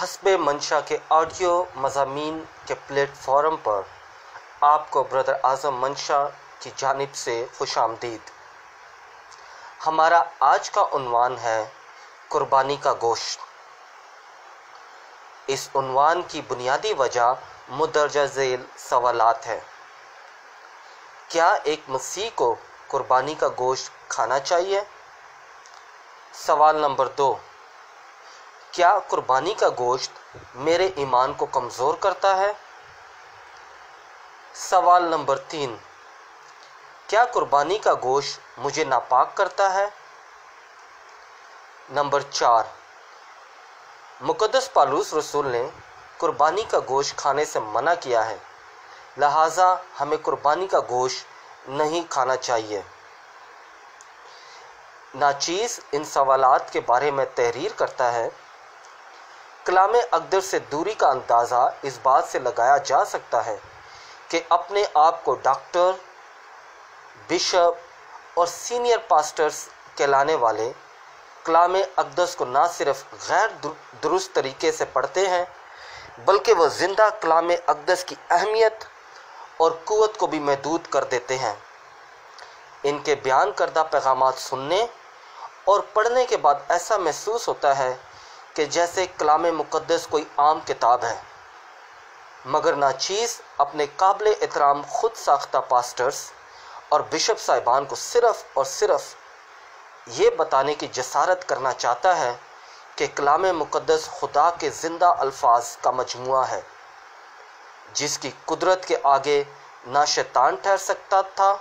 हस्ब मंशा के ऑडियो मज़ामीन के प्लेटफॉर्म पर आपको ब्रदर आज़म मंशा की जानिब से खुशामदीद। हमारा आज का उन्वान है कुर्बानी का गोश्त। इस उन्वान की बुनियादी वजह मुदरजा झेल सवालात है। क्या एक मसीह को कुर्बानी का गोश्त खाना चाहिए? सवाल नंबर 2, क्या कुर्बानी का गोश्त मेरे ईमान को कमज़ोर करता है? सवाल नंबर 3, क्या कुर्बानी का गोश्त मुझे नापाक करता है? नंबर 4, मुक़द्दस पौलुस रसूल ने कुर्बानी का गोश्त खाने से मना किया है, लिहाजा हमें कुर्बानी का गोश्त नहीं खाना चाहिए। नाचीज़ इन सवालात के बारे में तहरीर करता है, कलाम अक़दस से दूरी का अंदाज़ा इस बात से लगाया जा सकता है कि अपने आप को डॉक्टर, बिशप और सीनियर पास्टर्स कहलाने वाले कलाम अक़दस को ना सिर्फ गैर दुरुस्त तरीके से पढ़ते हैं, बल्कि वह ज़िंदा कलाम अक़दस की अहमियत और क़ुव्वत को भी महदूद कर देते हैं। इनके बयान करदा पैगामात सुनने और पढ़ने के बाद ऐसा महसूस होता है कि जैसे कलाम मुक़द्दस कोई आम किताब है, मगर नाचीज़ अपने काबिल एहतराम खुद साख्ता पास्टर्स और बिशप साहिबान को सिर्फ़ और सिर्फ ये बताने की जसारत करना चाहता है कि कलाम मुक़द्दस खुदा के ज़िंदा अल्फाज का मजमुआ है, जिसकी कुदरत के आगे ना शैतान ठहर सकता था,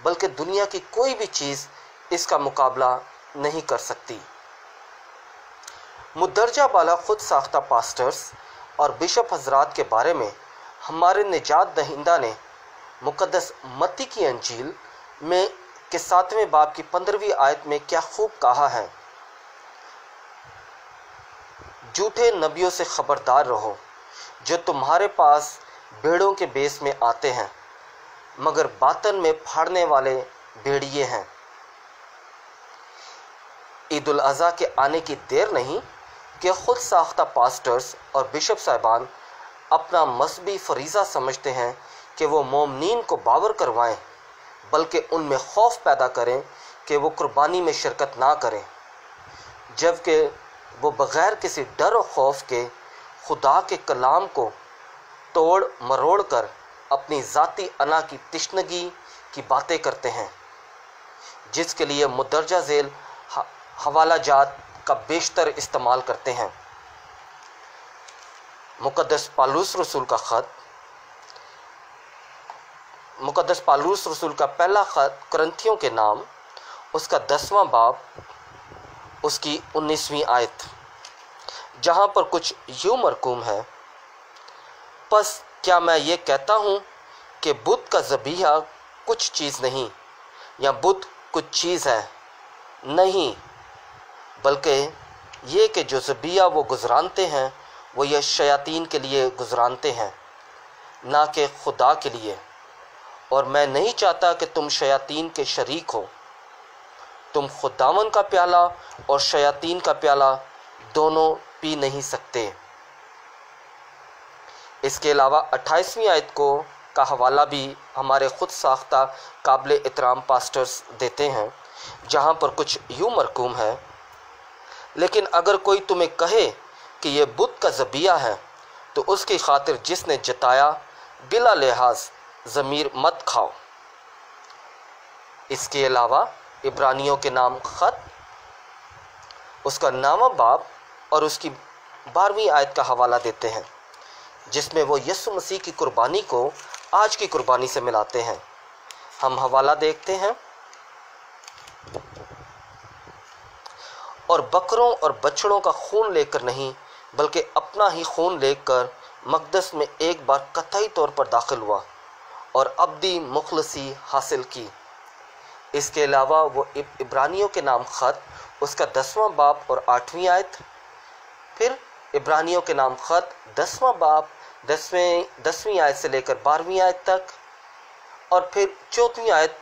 बल्कि दुनिया की कोई भी चीज़ इसका मुकाबला नहीं कर सकती। मुदरजा बाला खुद साख्ता पास्टर्स और बिशप हजरात के बारे में हमारे निजात दहिंदा ने मुक़द्दस मत्ती की अंजील में के 7वें बाब की 15वीं आयत में क्या खूब कहा है, झूठे नबियों से खबरदार रहो जो तुम्हारे पास भेड़ों के बेस में आते हैं, मगर बातन में फाड़ने वाले भेड़िए हैं। ईद उल अज़हा के आने की देर नहीं कि खुद साख्ता पास्टर्स और बिशप साहिबान अपना मजहबी फरीज़ा समझते हैं कि वो मोमिनीन को बावर करवाएं, बल्कि उनमें खौफ पैदा करें कि वो कुर्बानी में शिरकत ना करें, जबकि वो बग़ैर किसी डर और खौफ के खुदा के कलाम को तोड़ मरोड़ कर अपनी ज़ाती अना की तिश्नगी की बातें करते हैं, जिसके लिए मुदरजा झेल हवाला जात का बेशतर इस्तेमाल करते हैं। मुक़द्दस पौलुस रसूल का पहला ख़त कुरिन्थियों के नाम, उसका 10वां बाब, उसकी 19वीं आयत, जहाँ पर कुछ यूँ मरकूम है, बस क्या मैं ये कहता हूँ कि बुत का ज़बीहा कुछ चीज़ नहीं, या बुत कुछ चीज़ है? नहीं, बल्कि ये कि जो ज़बीहा वो गुज़रानते हैं वो ये शयातीन के लिए गुज़रानते हैं, ना कि खुदा के लिए। और मैं नहीं चाहता कि तुम शयातीन के शरीक हो। तुम खुदावन का प्याला और शयातीन का प्याला दोनों पी नहीं सकते। इसके अलावा 28वीं आयत का हवाला भी हमारे खुद साख्ता काबिल एहतराम पास्टर्स देते हैं, जहाँ पर कुछ यूँ मरकूम है, लेकिन अगर कोई तुम्हें कहे कि ये बुत का ज़बीहा है, तो उसकी खातिर जिसने जताया बिला लिहाज ज़मीर मत खाओ। इसके अलावा इब्रानियों के नाम ख़त, उसका 9वां बाब और उसकी 12वीं आयत का हवाला देते हैं, जिसमें वो यीशु मसीह की कुर्बानी को आज की कुर्बानी से मिलाते हैं। हम हवाला देखते हैं, और बकरों और बछड़ों का खून लेकर नहीं, बल्कि अपना ही खून लेकर मक़दस में एक बार कतई तौर पर दाखिल हुआ और अब्दी मुखलसी हासिल की। इसके अलावा वो इब्रानियों के नाम ख़त, उसका 10वां बाब और 8वीं आयत, फिर इब्रानियों के नाम ख़त 10वां बाब 10वीं आयत से लेकर 12वीं आयत तक, और फिर 14वीं आयत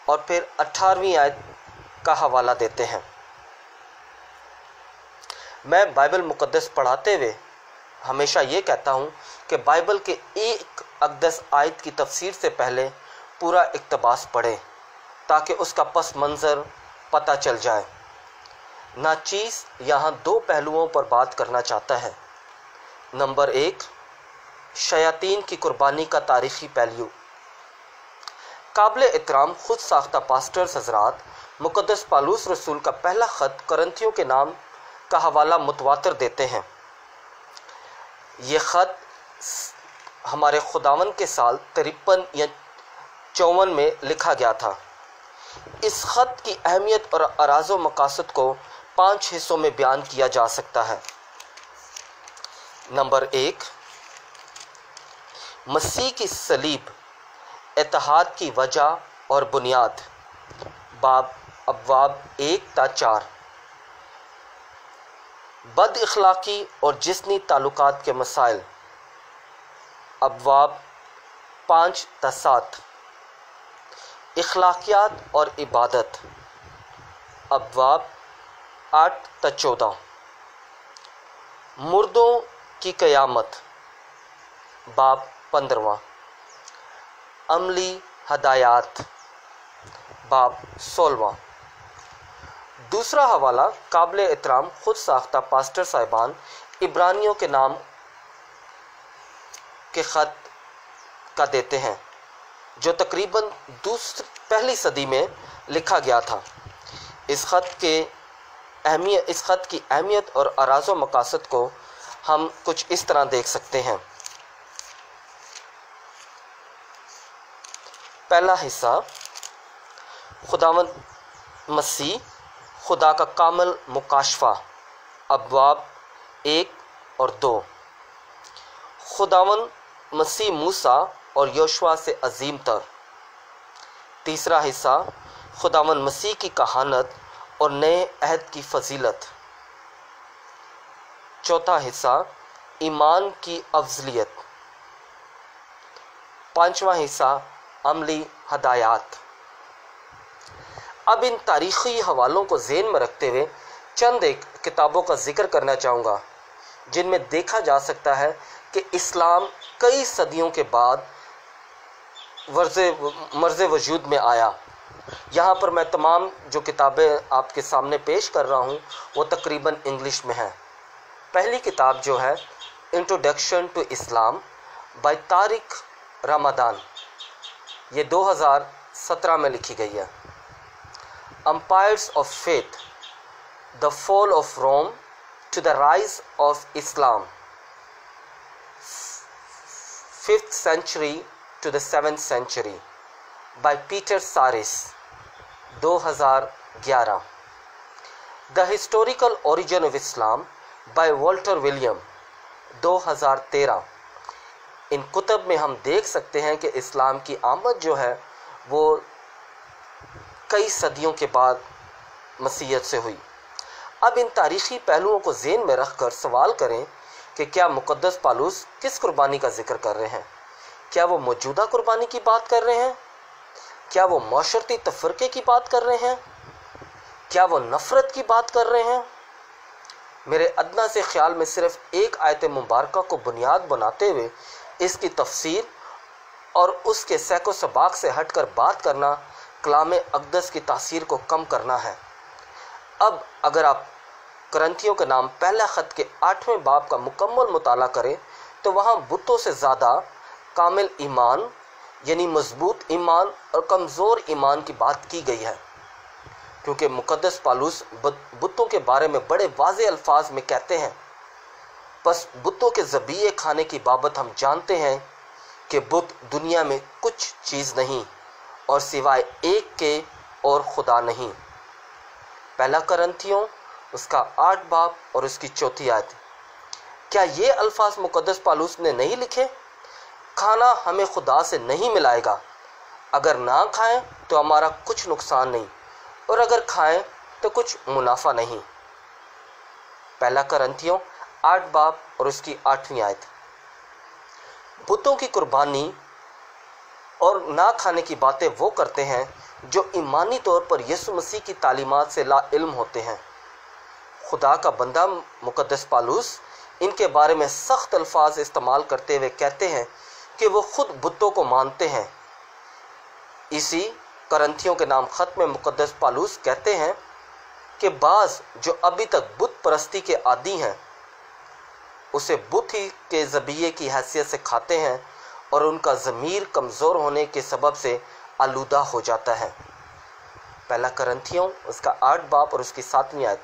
और फिर 18वीं आयत का हवाला देते हैं। میں بائبل مقدس پڑھاتے ہوئے ہمیشہ یہ کہتا ہوں کہ بائبل کے ایک اقدس آیت کی تفسیر سے پہلے پورا اقتباس پڑھیں تاکہ اس کا پس منظر پتہ چل جائے۔ ناچیز یہاں دو پہلوؤں پر بات کرنا چاہتا ہے۔ نمبر 1، شیاطین کی قربانی کا تاریخی پہلو۔ قابل احترام خود ساختہ پاسٹرز حضرات مقدس پالوس رسول کا پہلا خط کرنتھیوں کے نام کا حوالہ متواتر دیتے ہیں۔ یہ خط ہمارے خداوند کے سال 53 یا 54 میں لکھا گیا تھا۔ اس خط کی اہمیت اور اراز و مقاصد کو 5 حصوں میں بیان کیا جا سکتا ہے۔ نمبر 1، مسیح کی صلیب، اتحاد کی وجہ اور بنیاد، ابواب 1 تا 4۔ بد اخلاقی اور جسمی تعلقات کے مسائل، ابواب 5 تا 7۔ اخلاقیات اور عبادت، ابواب 8 تا 14۔ مردوں کی قیامت، باب 15۔ عملی ہدایات، باب 16۔ دوسرا حوالہ قابل احترام خود ساختہ پاسٹر صاحبان عبرانیوں کے نام کے خط کا دیتے ہیں جو تقریباً پہلی صدی میں لکھا گیا تھا۔ اس خط کی اہمیت اور اراز و مقاصد کو ہم کچھ اس طرح دیکھ سکتے ہیں۔ پہلا حصہ، خداوند مسیح خدا کا کامل مکاشفہ، ابواب 1 اور 2۔ خداوند مسیح موسیٰ اور یوشوا سے عظیم تر۔ تیسرا حصہ، خداوند مسیح کی کہانت اور نئے عہد کی فضیلت۔ چوتھا حصہ، ایمان کی افضلیت۔ پانچواں حصہ، عملی ہدایات۔ اب ان تاریخی حوالوں کو ذہن میں رکھتے ہوئے چند ایک کتابوں کا ذکر کرنا چاہوں گا جن میں دیکھا جا سکتا ہے کہ اسلام کئی صدیوں کے بعد مرز وجود میں آیا۔ یہاں پر میں تمام جو کتابیں آپ کے سامنے پیش کر رہا ہوں وہ تقریباً انگلش میں ہیں۔ پہلی کتاب جو ہے introduction to Islam by Tariq Ramadan, یہ 2017 میں لکھی گئی ہے۔ Empires of faith, the fall of Rome to the rise of Islam, 5th century to the 7th century by Peter Saris، 2011۔ The Historical Origin of Islam by Walter William، 2013۔ ان کتب میں ہم دیکھ سکتے ہیں کہ اسلام کی آمد جو ہے وہ کئی صدیوں کے بعد مسیحیت سے ہوئی۔ اب ان تاریخی پہلوؤں کو ذہن میں رکھ کر سوال کریں کہ کیا مقدس پالوس کس قربانی کا ذکر کر رہے ہیں؟ کیا وہ موجودہ قربانی کی بات کر رہے ہیں؟ کیا وہ معاشرتی تفرقے کی بات کر رہے ہیں؟ کیا وہ نفرت کی بات کر رہے ہیں؟ میرے ادنیٰ سے خیال میں صرف ایک آیت مبارکہ کو بنیاد بناتے ہوئے اس کی تفسیر اور اس کے سیق و سباق سے ہٹ کر بات کرنا کلام اقدس کی تاثیر کو کم کرنا ہے۔ اب اگر آپ کرنتھیوں کے نام پہلا خط کے 8ویں باب کا مکمل مطالعہ کریں تو وہاں بتوں سے زیادہ کامل ایمان یعنی مضبوط ایمان اور کمزور ایمان کی بات کی گئی ہے، کیونکہ مقدس پالوس بتوں کے بارے میں بڑے واضح الفاظ میں کہتے ہیں۔ پس بتوں کے ذبیحے کھانے کی بابت ہم جانتے ہیں کہ بت دنیا میں کچھ چیز نہیں اور سوائے ایک کے اور خدا نہیں۔ پہلا کرنتھیوں اس کا 8 باب اور اس کی 4 آیت۔ کیا یہ الفاظ مقدس پالوس نے نہیں لکھے؟ کھانا ہمیں خدا سے نہیں ملائے گا، اگر نہ کھائیں تو ہمارا کچھ نقصان نہیں، اور اگر کھائیں تو کچھ منافع نہیں۔ پہلا کرنتھیوں 8 باب اور اس کی 8ویں آیت۔ بتوں کی قربانی اور نہ کھانے کی باتیں وہ کرتے ہیں جو ایمانی طور پر یسوع مسیح کی تعلیمات سے لا علم ہوتے ہیں۔ खुदा का बंदा मुकद्दस पालूस इनके बारे में सख्त अल्फाज इस्तेमाल करते हुए कहते हैं कि वो खुद बुतों को मानते हैं। इसी करंथियों के नाम खत में मुकद्दस पालूस कहते हैं कि बाज़ जो अभी तक बुत परस्ती के आदी हैं उसे बुत ही के ज़बिये की हैसियत से खाते हैं और उनका ज़मीर कमज़ोर होने के सबब से आलूदा हो जाता है। पहला करंथियों उसका 8 बाब और उसकी 7वीं आयत।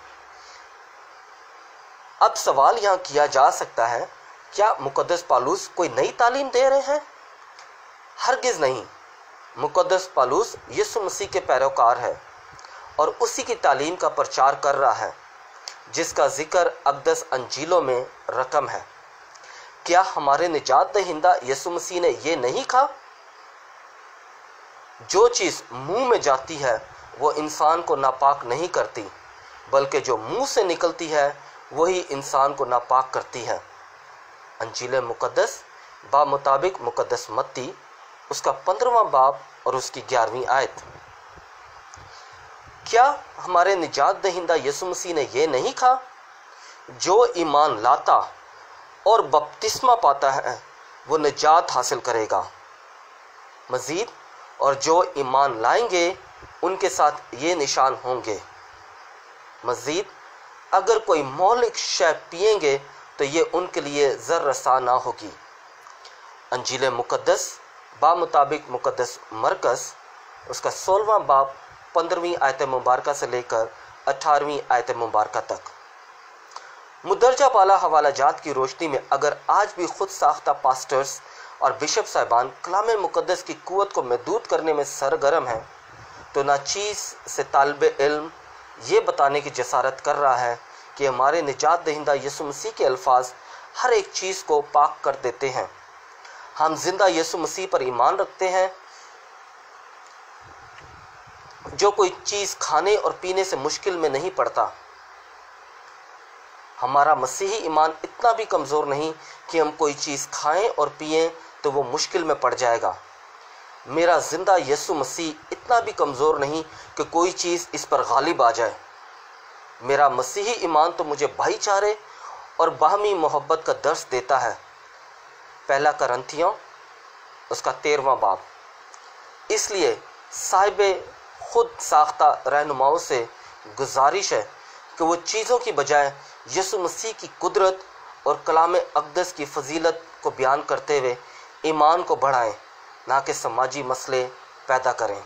अब सवाल यहाँ किया जा सकता है, क्या मुकद्दस पालूस कोई नई तालीम दे रहे हैं? हरगिज़ नहीं। मुकद्दस पालूस यीशु मसीह के पैरोकार है और उसी की तालीम का प्रचार कर रहा है जिसका जिक्र अक़दस अंजीलों में रकम है। क्या हमारे निजात दहिंदा यीशु मसीह ने ये नहीं कहा, जो चीज़ मुंह में जाती है वो इंसान को नापाक नहीं करती, बल्कि जो मुंह से निकलती है वही इंसान को नापाक करती है। अंजील मुकद्दस बा मुताबिक मुकद्दस मत्ती उसका 15वां बाब और उसकी 11वीं आयत। क्या हमारे निजात दहिंदा यीशु मसीह ने यह नहीं कहा, जो ईमान लाता और बपतिस्मा पाता है वो निजात हासिल करेगा। मज़ीद, और जो ईमान लाएंगे उनके साथ ये निशान होंगे। मज़ीद, अगर कोई मौलिक शय पिएंगे तो ये उनके लिए ज़र-रसा ना होगी। अंजील मुकद्दस बा मुताबिक मुकद्दस मरकस उसका 16वां बाब 15वीं आयत मुबारका से लेकर 18वीं आयत मुबारका तक। मुदरजा बाला हवाला जात की रोशनी में अगर आज भी खुद साख्ता पास्टर्स और बिशप साहिबान कलाम मुकद्दस की क़ुव्वत को महदूद करने में सरगर्म हैं, तो नाचीज़ से तालिब इल्म ये बताने की जसारत कर रहा है कि हमारे निजात दहिंदा यीशु मसीह के अल्फाज हर एक चीज़ को पाक कर देते हैं। हम जिंदा यीशु मसीह पर ईमान रखते हैं, जो कोई चीज़ खाने और पीने से मुश्किल में नहीं पड़ता। हमारा मसीही ईमान इतना भी कमज़ोर नहीं कि हम कोई चीज़ खाएं और पिएं तो वो मुश्किल में पड़ जाएगा। मेरा ज़िंदा यीशु मसीह इतना भी कमज़ोर नहीं कि कोई चीज़ इस पर गालिब आ जाए। मेरा मसीही ईमान तो मुझे भाईचारे और बाहमी मोहब्बत का दर्स देता है। पहला करंथियों उसका 13वां बाब। इसलिए साहिबे खुद साख्ता रहनुमाओं से गुजारिश है कि वो चीज़ों की बजाय यीशु मसीह की कुदरत और कलाम अक़दस की फजीलत को बयान करते हुए ईमान को बढ़ाएं, ना कि समाजी मसले पैदा करें।